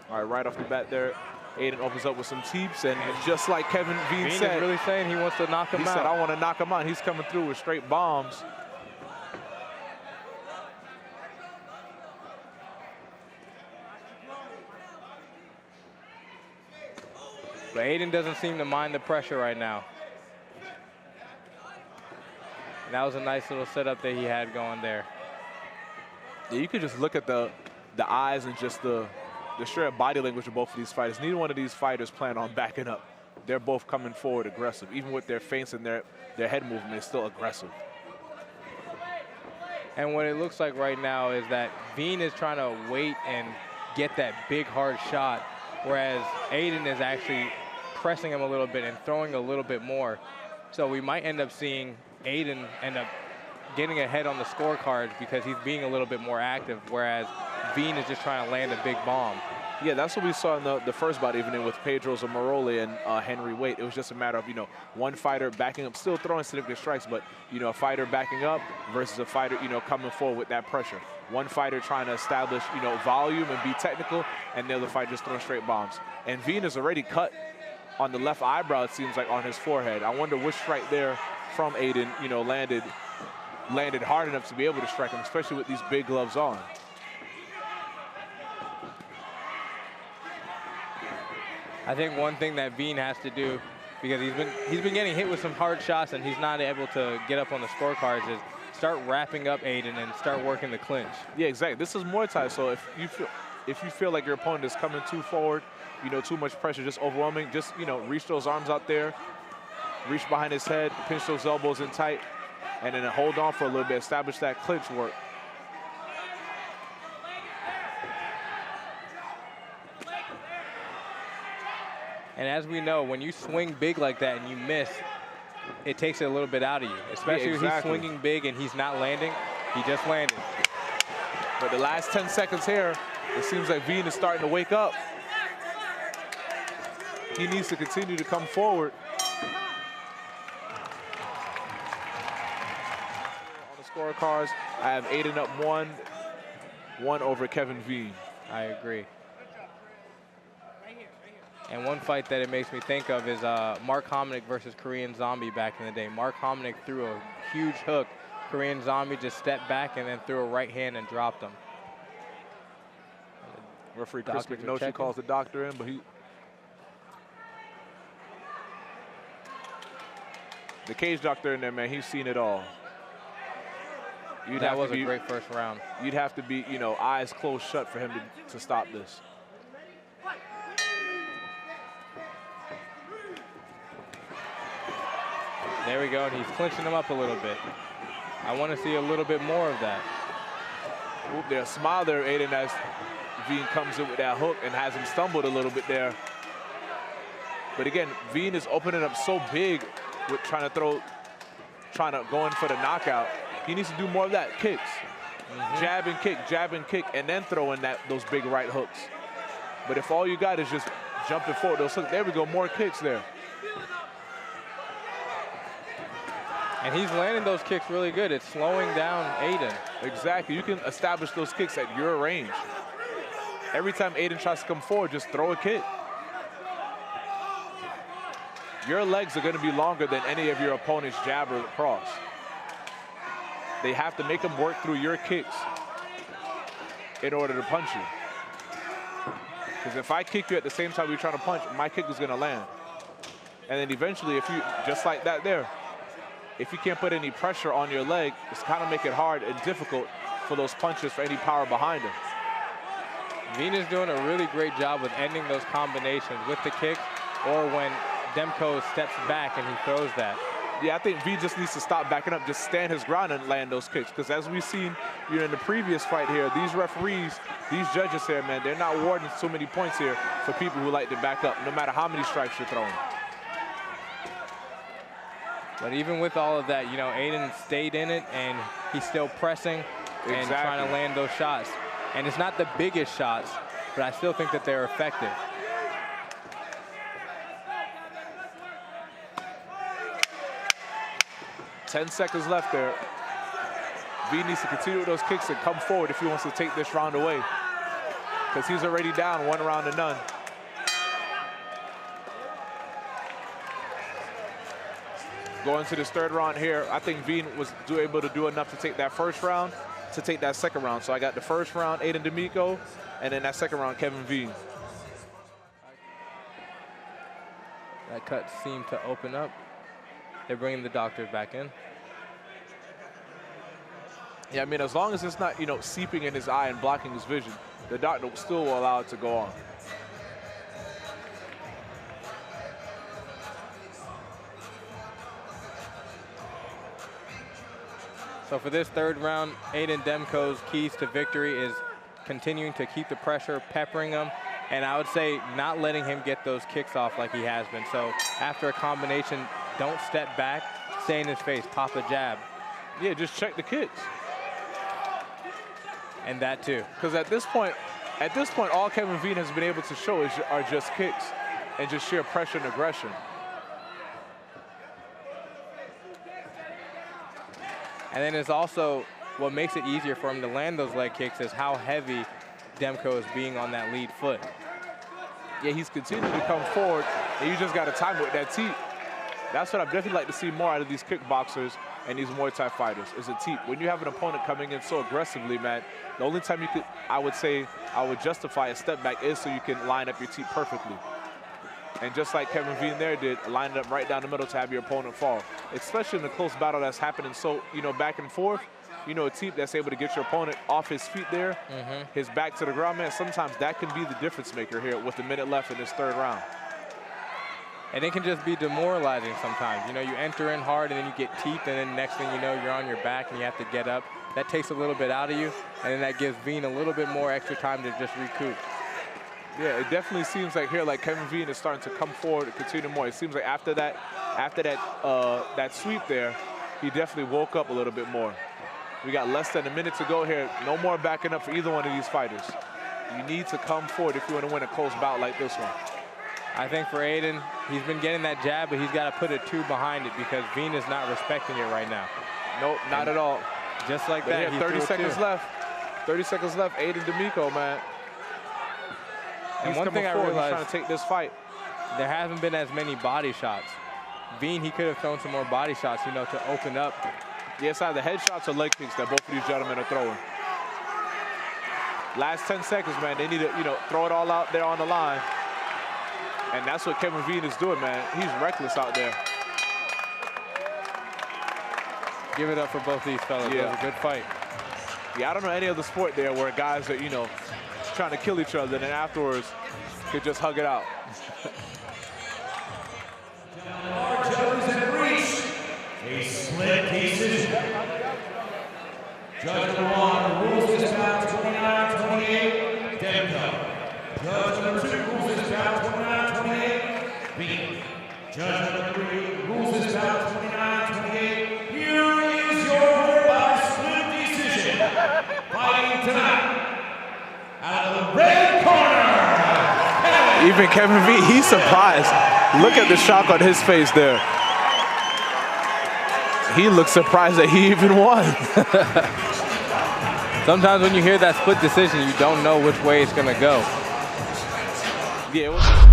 All right, right off the bat there, Aidan opens up with some teeps, and just like Kevin Veen said, is really saying he wants to knock him out. He said, I want to knock him out. He's coming through with straight bombs. But Aidan doesn't seem to mind the pressure right now. And that was a nice little setup that he had going there. Yeah, you could just look at the eyes and just the straight body language of both of these fighters. Neither one of these fighters plan on backing up. They're both coming forward aggressive. Even with their feints and their head movement, it's still aggressive. And what it looks like right now is that Veen is trying to wait and get that big, hard shot, whereas Aidan is actually pressing him a little bit and throwing a little bit more. So we might end up seeing Aidan end up getting ahead on the scorecards because he's being a little bit more active, whereas Veen is just trying to land a big bomb. Yeah, that's what we saw in the first bout evening with Pedro Zamaroli and Henry Waite. It was just a matter of, one fighter backing up, still throwing significant strikes, but, a fighter backing up versus a fighter, coming forward with that pressure. One fighter trying to establish, volume and be technical, and the other fighter just throwing straight bombs. And Veen is already cut on the left eyebrow, it seems like, on his forehead. I wonder which strike there from Aidan, landed hard enough to be able to strike him, especially with these big gloves on. I think one thing that Veen has to do, because he's been getting hit with some hard shots and he's not able to get up on the scorecards, is start wrapping up Aidan and start working the clinch. Yeah, exactly. This is Muay Thai, so if you feel like your opponent is coming too forward, too much pressure, just overwhelming, just reach those arms out there, reach behind his head, pinch those elbows in tight, and then hold on for a little bit, establish that clinch work. And as we know, when you swing big like that and you miss, it takes it a little bit out of you. Especially if he's swinging big and he's not landing. He just landed. But the last 10 seconds here, it seems like Veen is starting to wake up. He needs to continue to come forward. On the scorecards, I have Aidan up 1 over Kevin Veen. I agree. And one fight that it makes me think of is Mark Hominick versus Korean Zombie back in the day. Mark Hominick threw a huge hook. Korean Zombie just stepped back and then threw a right hand and dropped him. Referee Chris McNoshi calls the doctor in, but the cage doctor in there, man, he's seen it all. That was a great first round. You'd have to be, eyes closed shut for him to stop this. There we go, and he's clinching him up a little bit. I want to see a little bit more of that. Oop, there, smile there, Aidan, as Veen comes in with that hook and has him stumbled a little bit there. But again, Veen is opening up so big with trying to go in for the knockout. He needs to do more of that, kicks. Jab and kick, and then throw in those big right hooks. But if all you got is just jumping forward, those hooks, there we go, more kicks there. And he's landing those kicks really good. It's slowing down Aidan. Exactly. You can establish those kicks at your range. Every time Aidan tries to come forward, just throw a kick. Your legs are going to be longer than any of your opponent's jab or cross. They have to make them work through your kicks in order to punch you. Because if I kick you at the same time you're trying to punch, my kick is going to land. And then eventually, if you, just like that there, if you can't put any pressure on your leg, it's kind of make it hard and difficult for those punches, for any power behind them. Veen is doing a really great job with ending those combinations with the kick or when Demko steps back and he throws that. Yeah, I think Veen just needs to stop backing up, just stand his ground and land those kicks. Because as we've seen in the previous fight here, these referees, these judges here, man, they're not awarding so many points here for people who like to back up, no matter how many strikes you're throwing. But even with all of that, Aidan stayed in it, and he's still pressing and trying to land those shots. And it's not the biggest shots, but I still think that they're effective. 10 seconds left there. Veen needs to continue with those kicks and come forward if he wants to take this round away, because he's already down 1 round to none. Going to this 3rd round here, I think Veen was able to do enough to take that 1st round, to take that 2nd round. So I got the 1st round, Aidan Demko, and then that 2nd round, Kevin Veen. That cut seemed to open up. They're bringing the doctors back in. Yeah, I mean, as long as it's not, you know, seeping in his eye and blocking his vision, the doctor still will allow it to go on. So for this 3rd round, Aidan Demko's keys to victory is continuing to keep the pressure, peppering him, and I would say not letting him get those kicks off like he has been. So after a combination, don't step back, stay in his face, pop a jab. Yeah, just check the kicks. And that too. Because at this point, all Kevin Veen has been able to show are just kicks and just sheer pressure and aggression. And then it's also what makes it easier for him to land those leg kicks is how heavy Demko is being on that lead foot. Yeah, he's continuing to come forward, and you just got to time it with that teep. That's what I'd definitely like to see more out of these kickboxers and these Muay Thai fighters, is a teep. When you have an opponent coming in so aggressively, man, the only time you could, I would say, I would justify a step back is so you can line up your teep perfectly. And just like Kevin Veen there did, line it up right down the middle to have your opponent fall. Especially in a close battle that's happening so, you know, back and forth, you know, a teep that's able to get your opponent off his feet there, his back to the ground, man, sometimes that can be the difference maker here with a minute left in this 3rd round. And it can just be demoralizing sometimes. You know, you enter in hard and then you get teeped, and then next thing you know, you're on your back and you have to get up. That takes a little bit out of you, and then that gives Veen a little bit more extra time to just recoup. Yeah, it definitely seems like here, like Kevin Veen is starting to come forward and continue more. It seems like after that sweep there, he definitely woke up a little bit more. We got less than a minute to go here. No more backing up for either one of these fighters. You need to come forward if you want to win a close bout like this one. I think for Aidan, he's been getting that jab, but he's got to put a 2 behind it because Veen is not respecting it right now. Nope, not at all. Just like that, he 30 seconds left. 30 seconds left. Aidan Demko, man. And he's one thing I realized, he's trying to take this fight. There haven't been as many body shots. Veen, he could have thrown some more body shots, you know, to open up. Yes, either headshots or leg kicks that both of these gentlemen are throwing. Last 10 seconds, man. They need to, you know, throw it all out there on the line. And that's what Kevin Veen is doing, man. He's reckless out there. Give it up for both these fellas. Yeah. It was a good fight. Yeah, I don't know any other sport there where guys are, you know, trying to kill each other and then afterwards could just hug it out. Judges have reached a split decision. Judge number 1 rules this bout 29-28, Demko. Judge number 2 rules this bout 29-28, Veen. Judge number 3 rules this bout 29-28. Here is your winner by split decision. Fighting tonight, out of the red corner, even Kevin Veen, he's surprised. Look at the shock on his face there. He looks surprised that he even won. Sometimes when you hear that split decision, you don't know which way it's going to go. Yeah, it was